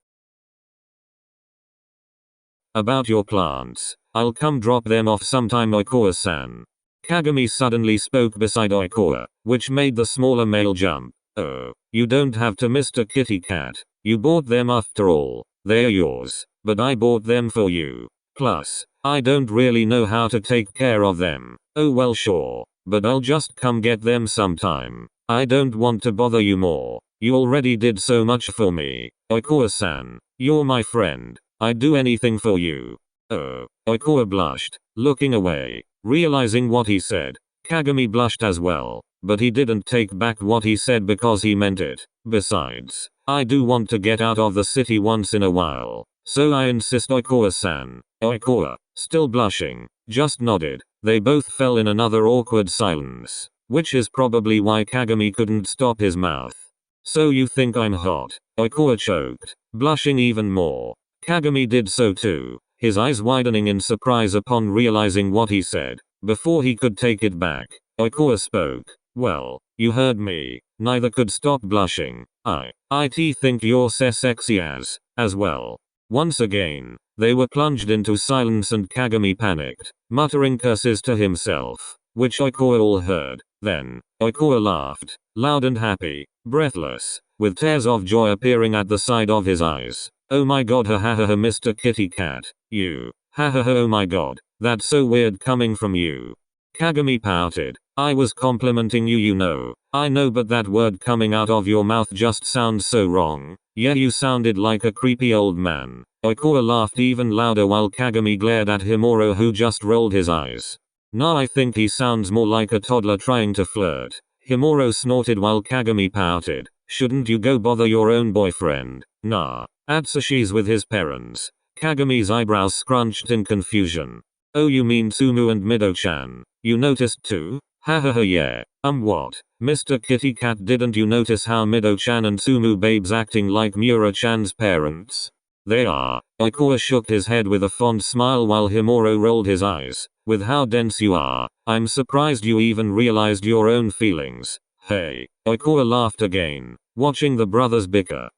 A: About your plants. I'll come drop them off sometime, Oikawa-san. Kagami suddenly spoke beside Oikawa, which made the smaller male jump. Oh, you don't have to, Mr. Kitty Cat. You bought them after all. They're yours. But I bought them for you. Plus, I don't really know how to take care of them. Oh well, sure. But I'll just come get them sometime. I don't want to bother you more. You already did so much for me. Oikawa-san, you're my friend. I'd do anything for you. Oh. Oikawa blushed, looking away, realizing what he said. Kagami blushed as well, but he didn't take back what he said because he meant it. Besides, I do want to get out of the city once in a while. So I insist, Oikawa-san. Oikawa, still blushing, just nodded. They both fell in another awkward silence, which is probably why Kagami couldn't stop his mouth. So you think I'm hot? Oikawa choked, blushing even more. Kagami did so too, his eyes widening in surprise upon realizing what he said. Before he could take it back, Oikawa spoke. Well, you heard me. Neither could stop blushing. I think you're sexy as well. Once again, They were plunged into silence and Kagami panicked, muttering curses to himself, which Oikoa all heard. Then, Oikoa laughed, loud and happy, breathless, with tears of joy appearing at the side of his eyes. Oh my god, ha ha ha ha, Mr. Kitty Cat, you, ha ha ha, oh my god, that's so weird coming from you. Kagami pouted. I was complimenting you, you know. I know, but that word coming out of your mouth just sounds so wrong. Yeah, you sounded like a creepy old man. Oikoa laughed even louder while Kagami glared at Himuro, who just rolled his eyes. Nah, I think he sounds more like a toddler trying to flirt. Himuro snorted while Kagami pouted. Shouldn't you go bother your own boyfriend? Nah. Atsushi's with his parents. Kagami's eyebrows scrunched in confusion. Oh, you mean Tsumu and Mido-chan? You noticed too? Ha ha ha, yeah. What? Mr. Kitty Cat, didn't you notice how Mido-chan and Tsumu babes acting like Miura-chan's parents? They are. Oikoa shook his head with a fond smile while Himuro rolled his eyes. With how dense you are, I'm surprised you even realized your own feelings. Hey. Oikoa laughed again, watching the brothers bicker.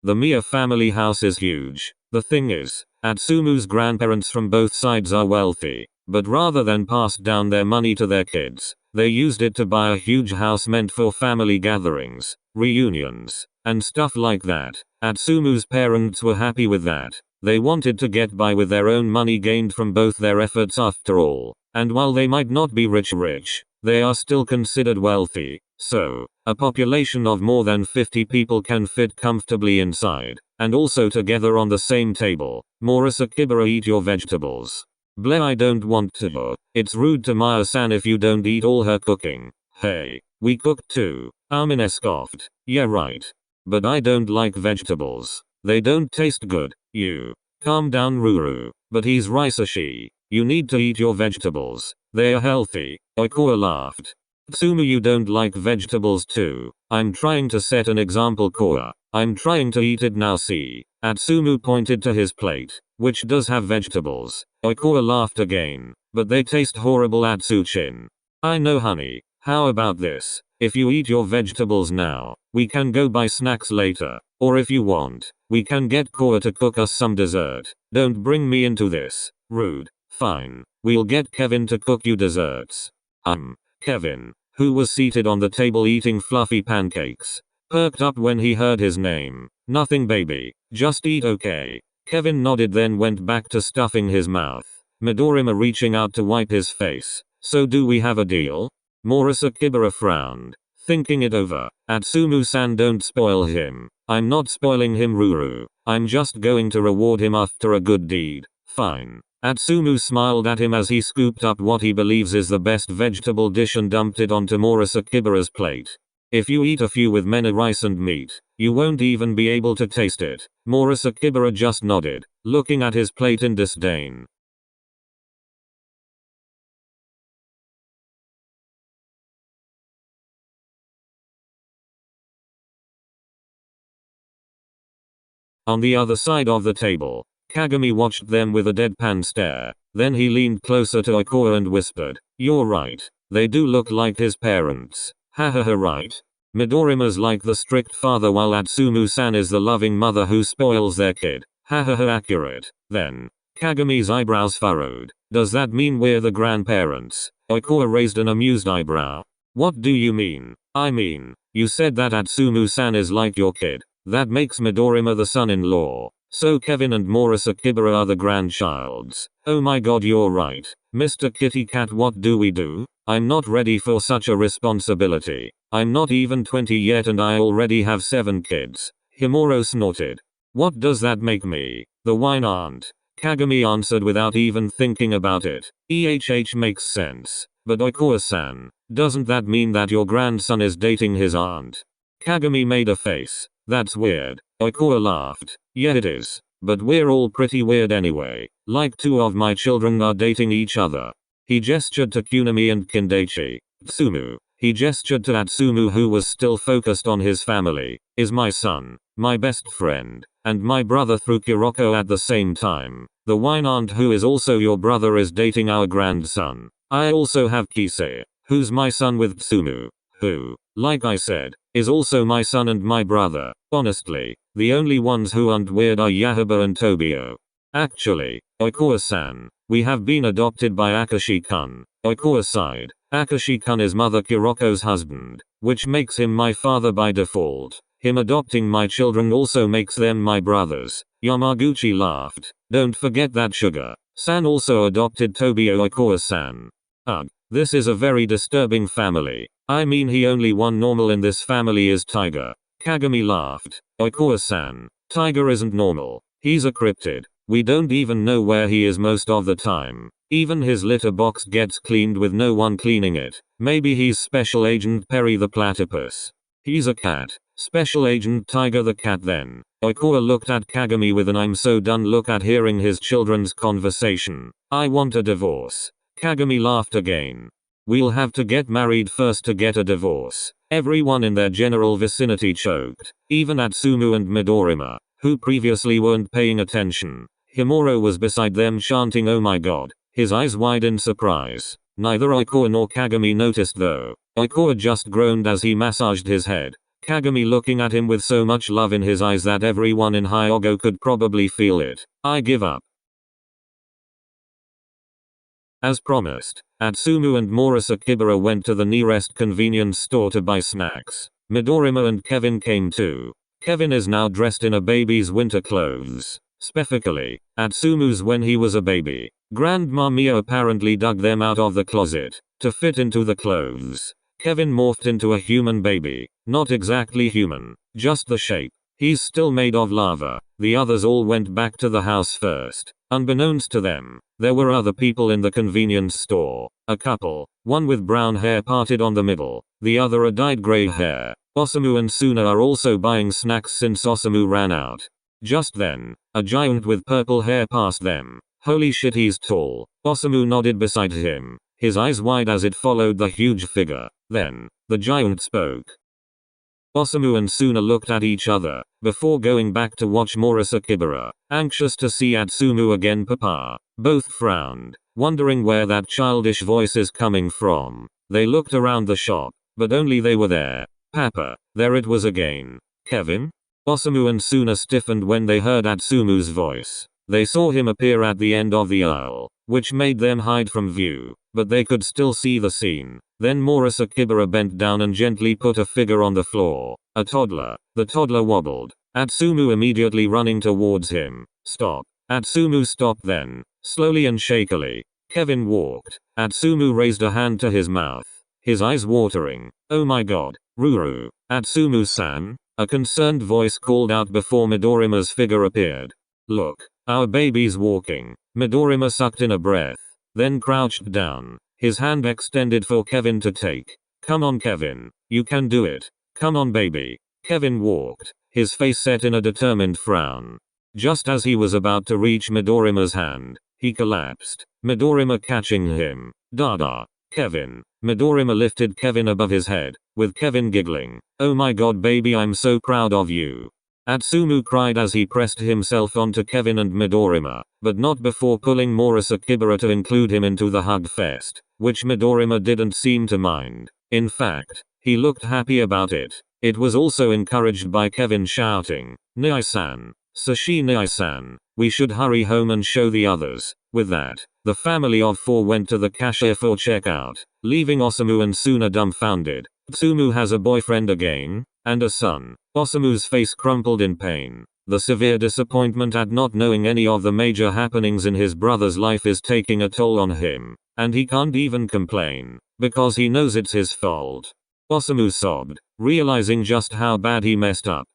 A: The Mia family house is huge. The thing is, Atsumu's grandparents from both sides are wealthy, but rather than pass down their money to their kids, they used it to buy a huge house meant for family gatherings, reunions, and stuff like that. Atsumu's parents were happy with that. They wanted to get by with their own money gained from both their efforts after all, and while they might not be rich, they are still considered wealthy. So, a population of more than 50 people can fit comfortably inside, and also together on the same table. Murasakibara, eat your vegetables. Bleh, I don't want to. It's rude to Maya-san if you don't eat all her cooking. Hey, we cooked too. Amine scoffed. Yeah, right. But I don't like vegetables. They don't taste good. You. Calm down, Ruru. But he's Risashi. You need to eat your vegetables. They are healthy. Oikoa laughed. Tsumu, you don't like vegetables too. I'm trying to set an example, Koa. I'm trying to eat it now, see. Atsumu pointed to his plate, which does have vegetables. Oikoa laughed again. But they taste horrible, Atsuchin. I know, honey. How about this? If you eat your vegetables now, we can go buy snacks later. Or if you want, we can get Koa to cook us some dessert. Don't bring me into this. Rude. Fine. We'll get Kevin to cook you desserts. Kevin, who was seated on the table eating fluffy pancakes, perked up when he heard his name. Nothing, baby. Just eat, okay? Kevin nodded, then went back to stuffing his mouth. Midorima reaching out to wipe his face. So do we have a deal? Murasakibara frowned, thinking it over. Atsumu-san, don't spoil him. I'm not spoiling him, Ruru. I'm just going to reward him after a good deed. Fine. Atsumu smiled at him as he scooped up what he believes is the best vegetable dish and dumped it onto Murasakibara's plate. If you eat a few with mena rice and meat, you won't even be able to taste it. Murasakibara just nodded, looking at his plate in disdain. On the other side of the table, Kagami watched them with a deadpan stare. Then he leaned closer to Oikoa and whispered, "You're right. They do look like his parents. Ha ha ha, right. Midorima's like the strict father while Atsumu-san is the loving mother who spoils their kid. Ha ha ha, accurate." Then, Kagami's eyebrows furrowed. "Does that mean we're the grandparents?" Oikoa raised an amused eyebrow. "What do you mean?" "I mean, you said that Atsumu-san is like your kid. That makes Midorima the son-in-law. So Kevin and Murasakibara are the grandchilds." "Oh my god, you're right. Mr. Kitty Cat, what do we do? I'm not ready for such a responsibility. I'm not even 20 yet and I already have 7 kids. Himuro snorted. "What does that make me? The wine aunt?" Kagami answered without even thinking about it. Makes sense. But Oikoa-san, doesn't that mean that your grandson is dating his aunt?" Kagami made a face. "That's weird." Oikoa laughed. "Yeah, it is. But we're all pretty weird anyway. Like 2 of my children are dating each other." He gestured to Kunami and Kindachi. "Tsumu." He gestured to Atsumu, who was still focused on his family. "Is my son, my best friend, and my brother through Kuroko at the same time. The wine aunt who is also your brother is dating our grandson. I also have Kisei, who's my son with Tsumu, who, like I said, is also my son and my brother. Honestly, The only ones who aren't weird are Yahaba and Tobio. Actually, Oikawa-san, we have been adopted by Akashi-kun. Oikawa sighed. Akashi-kun is Mother Kuroko's husband, which makes him my father by default. Him adopting my children also makes them my brothers. Yamaguchi laughed. Don't forget that Sugar-san also adopted Tobio. Oikawa-san. Ugh, this is a very disturbing family. I mean, he only one normal in this family is Tiger. Kagami laughed. Oikawa-san, Tiger isn't normal. He's a cryptid. We don't even know where he is most of the time. Even his litter box gets cleaned with no one cleaning it. Maybe he's Special Agent Perry the platypus. He's a cat. Special Agent Tiger the cat then. Oikawa looked at Kagami with an I'm so done look at hearing his children's conversation. I want a divorce. Kagami laughed again. We'll have to get married first to get a divorce. Everyone in their general vicinity choked. Even Atsumu and Midorima, who previously weren't paying attention. Himuro was beside them chanting oh my god, his eyes wide in surprise. Neither Oikawa nor Kagami noticed though. Oikawa just groaned as he massaged his head. Kagami looking at him with so much love in his eyes that everyone in Hyogo could probably feel it. I give up. As promised, Atsumu and Murasakibara went to the nearest convenience store to buy snacks. Midorima and Kevin came too. Kevin is now dressed in a baby's winter clothes. Specifically, Atsumu's when he was a baby. Grandma Mia apparently dug them out of the closet to fit into the clothes. Kevin morphed into a human baby. Not exactly human, just the shape. He's still made of lava. The others all went back to the house first. Unbeknownst to them, there were other people in the convenience store. A couple, one with brown hair parted on the middle, the other a dyed gray hair. Osamu and Suna are also buying snacks since Osamu ran out. Just then, a giant with purple hair passed them. Holy shit, he's tall. Osamu nodded beside him, his eyes wide as it followed the huge figure. Then, the giant spoke. Osamu and Suna looked at each other, before going back to watch Murasakibara, anxious to see Atsumu again. Papa. Both frowned, wondering where that childish voice is coming from. They looked around the shop, but only they were there. Papa, there it was again. Kevin? Osamu and Suna stiffened when they heard Atsumu's voice. They saw him appear at the end of the aisle, which made them hide from view, but they could still see the scene. Then Murasakibara bent down and gently put a figure on the floor. A toddler. The toddler wobbled. Atsumu immediately running towards him. Stop. Atsumu stopped then, slowly and shakily. Kevin walked. Atsumu raised a hand to his mouth, his eyes watering. Oh my god. Ruru. Atsumu-san? A concerned voice called out before Midorima's figure appeared. Look, our baby's walking. Midorima sucked in a breath, then crouched down, his hand extended for Kevin to take. Come on Kevin, you can do it. Come on baby. Kevin walked, his face set in a determined frown. Just as he was about to reach Midorima's hand, he collapsed, Midorima catching him. Dada. Kevin. Midorima lifted Kevin above his head, with Kevin giggling. Oh my god baby, I'm so proud of you. Atsumu cried as he pressed himself onto Kevin and Midorima, but not before pulling Murasakibara to include him into the hug fest, which Midorima didn't seem to mind. In fact, he looked happy about it. It was also encouraged by Kevin shouting, Nai-san, Sashi Nai-san, we should hurry home and show the others. With that, the family of four went to the cashier for checkout, leaving Osamu and Suna dumbfounded. Atsumu has a boyfriend again? And a son. Osamu's face crumpled in pain. The severe disappointment at not knowing any of the major happenings in his brother's life is taking a toll on him, and he can't even complain, because he knows it's his fault. Osamu sobbed, realizing just how bad he messed up.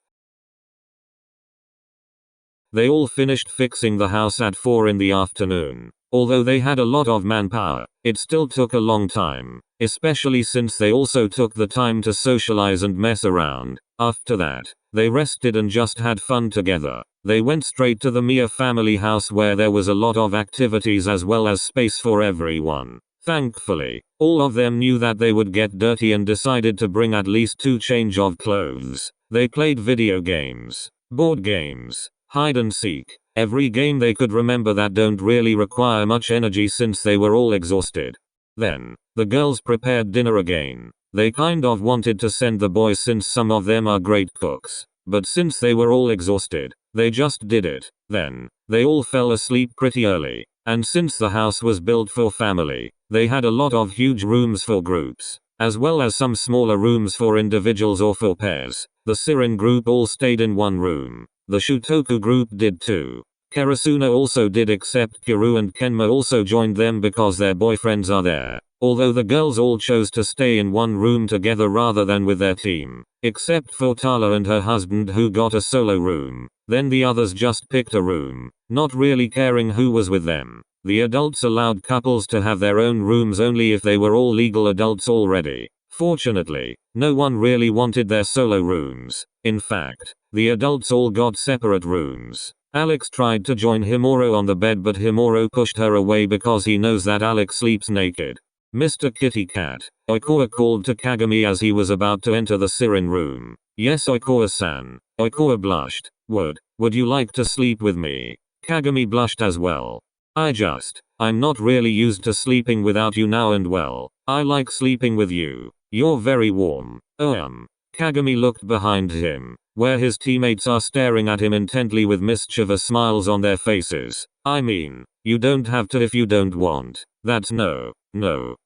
A: They all finished fixing the house at 4 in the afternoon. Although they had a lot of manpower, it still took a long time, especially since they also took the time to socialize and mess around. After that, they rested and just had fun together. They went straight to the Mia family house where there was a lot of activities as well as space for everyone. Thankfully, all of them knew that they would get dirty and decided to bring at least 2 change of clothes. They played video games, board games, hide and seek. Every game they could remember that don't really require much energy since they were all exhausted. Then, the girls prepared dinner again. They kind of wanted to send the boys since some of them are great cooks. but since they were all exhausted, they just did it. Then, they all fell asleep pretty early, and since the house was built for family, they had a lot of huge rooms for groups, as well as some smaller rooms for individuals or for pairs. The Sirin group all stayed in one room. The Shutoku group did too. Karasuno also did, except Kiru and Kenma also joined them because their boyfriends are there. Although the girls all chose to stay in one room together rather than with their team, except for Tala and her husband who got a solo room. Then the others just picked a room, not really caring who was with them. The adults allowed couples to have their own rooms only if they were all legal adults already. Fortunately, no one really wanted their solo rooms. In fact, the adults all got separate rooms. Alex tried to join Himuro on the bed, but Himuro pushed her away because he knows that Alex sleeps naked. Mr. Kitty Cat, Oikawa called to Kagami as he was about to enter the Sirin room. Yes, Oikawa-san. Oikawa blushed. Would you like to sleep with me? Kagami blushed as well. I'm not really used to sleeping without you now, and well, I like sleeping with you. You're very warm. Kagami looked behind him, where his teammates are staring at him intently with mischievous smiles on their faces. I mean, you don't have to if you don't want. That's no.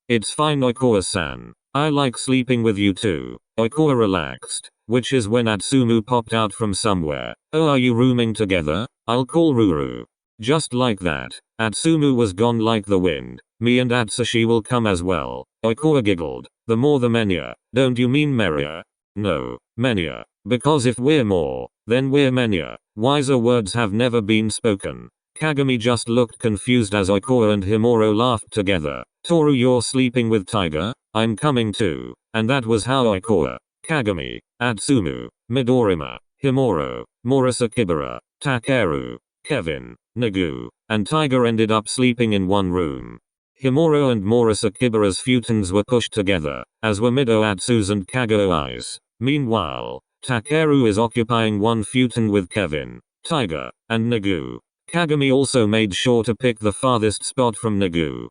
A: It's fine, Oikawa-san. I like sleeping with you too. Oikawa relaxed, which is when Atsumu popped out from somewhere. Oh, are you rooming together? I'll call Ruru. Just like that, Atsumu was gone like the wind. Me and Atsushi will come as well. Oikawa giggled. The more the merrier. Don't you mean merrier? No, merrier. Because if we're more, then we're merrier. Wiser words have never been spoken. Kagami just looked confused as Oikawa and Himuro laughed together. Toru, you're sleeping with Tiger? I'm coming too. And that was how Oikawa, Kagami, Atsumu, Midorima, Himuro, Murasakibara, Takeru, Kevin, Nagu, and Tiger ended up sleeping in one room. Himuro and Murasakibara's futons were pushed together, as were Mido-Atsu's and Kagou's. Meanwhile, Takeru is occupying one futon with Kevin, Tiger, and Nagu. Kagami also made sure to pick the farthest spot from Nagu.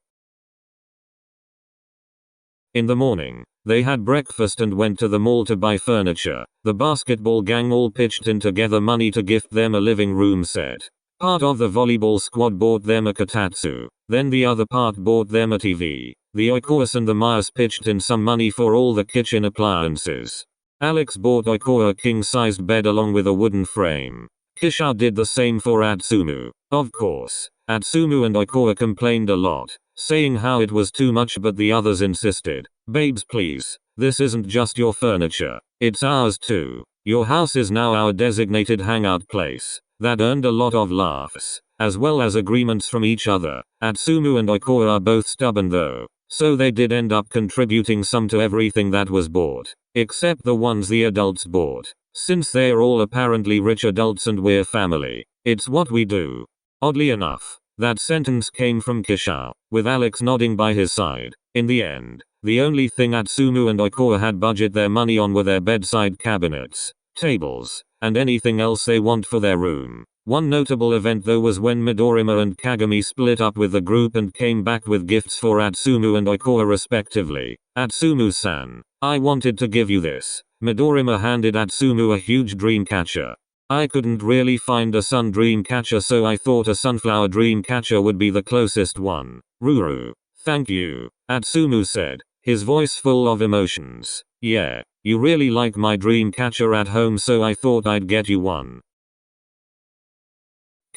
A: In the morning, they had breakfast and went to the mall to buy furniture. The basketball gang all pitched in to gather money to gift them a living room set. Part of the volleyball squad bought them a kotatsu, then the other part bought them a TV. The Oikawas and the Myers pitched in some money for all the kitchen appliances. Alex bought Oikawa a king-sized bed along with a wooden frame. Kisha did the same for Atsumu. Of course, Atsumu and Oikawa complained a lot, saying how it was too much, but the others insisted. Babes, please, this isn't just your furniture, it's ours too. Your house is now our designated hangout place. That earned a lot of laughs, as well as agreements from each other. Atsumu and Oikawa are both stubborn though, so they did end up contributing some to everything that was bought, except the ones the adults bought. Since they're all apparently rich adults and we're family, it's what we do. Oddly enough, that sentence came from Kisha, with Alex nodding by his side. In the end, the only thing Atsumu and Oikawa had budget their money on were their bedside cabinets, tables, and anything else they want for their room. One notable event though was when Midorima and Kagami split up with the group and came back with gifts for Atsumu and Oikawa respectively. Atsumu-san, I wanted to give you this. Midorima handed Atsumu a huge dream catcher. I couldn't really find a sun dream catcher, so I thought a sunflower dream catcher would be the closest one. Ruru. Thank you, Atsumu said, his voice full of emotions. Yeah, you really like my dream catcher at home, so I thought I'd get you one.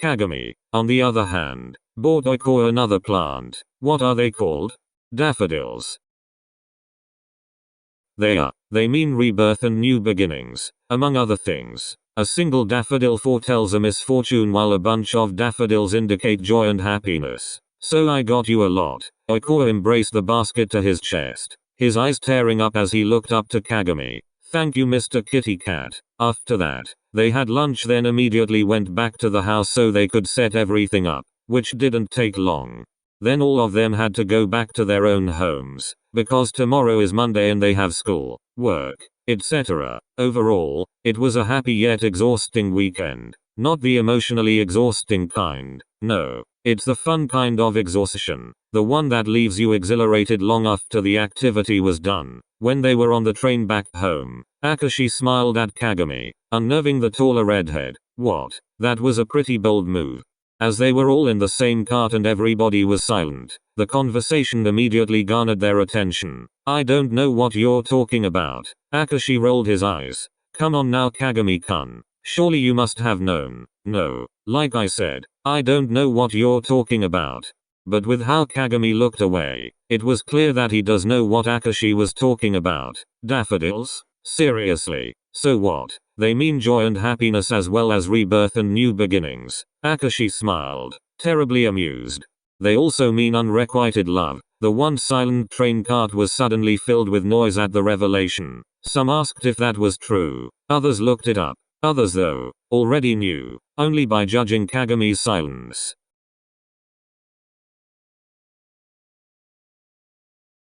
A: Kagami, on the other hand, bought Oikawa another plant. What are they called? Daffodils. They mean rebirth and new beginnings, among other things. A single daffodil foretells a misfortune while a bunch of daffodils indicate joy and happiness. So I got you a lot. Oikawa embraced the basket to his chest, his eyes tearing up as he looked up to Kagami. Thank you, Mr. Kitty Cat. After that, they had lunch, then immediately went back to the house so they could set everything up, which didn't take long. Then all of them had to go back to their own homes, because tomorrow is Monday and they have school, work, etc. Overall, it was a happy yet exhausting weekend. Not the emotionally exhausting kind. No, It's the fun kind of exhaustion. The one that leaves you exhilarated long after the activity was done. When they were on the train back home, Akashi smiled at Kagami, unnerving the taller redhead. What? That was a pretty bold move. As they were all in the same cart and everybody was silent, the conversation immediately garnered their attention. I don't know what you're talking about. Akashi rolled his eyes. Come on now, Kagami-kun. Surely you must have known. No, like I said, I don't know what you're talking about. But with how Kagami looked away, it was clear that he does know what Akashi was talking about. Daffodils? Seriously? So what? They mean joy and happiness as well as rebirth and new beginnings. Akashi smiled, terribly amused. They also mean unrequited love. The once silent train cart was suddenly filled with noise at the revelation. Some asked if that was true. Others looked it up. Others, though, already knew, only by judging Kagami's silence.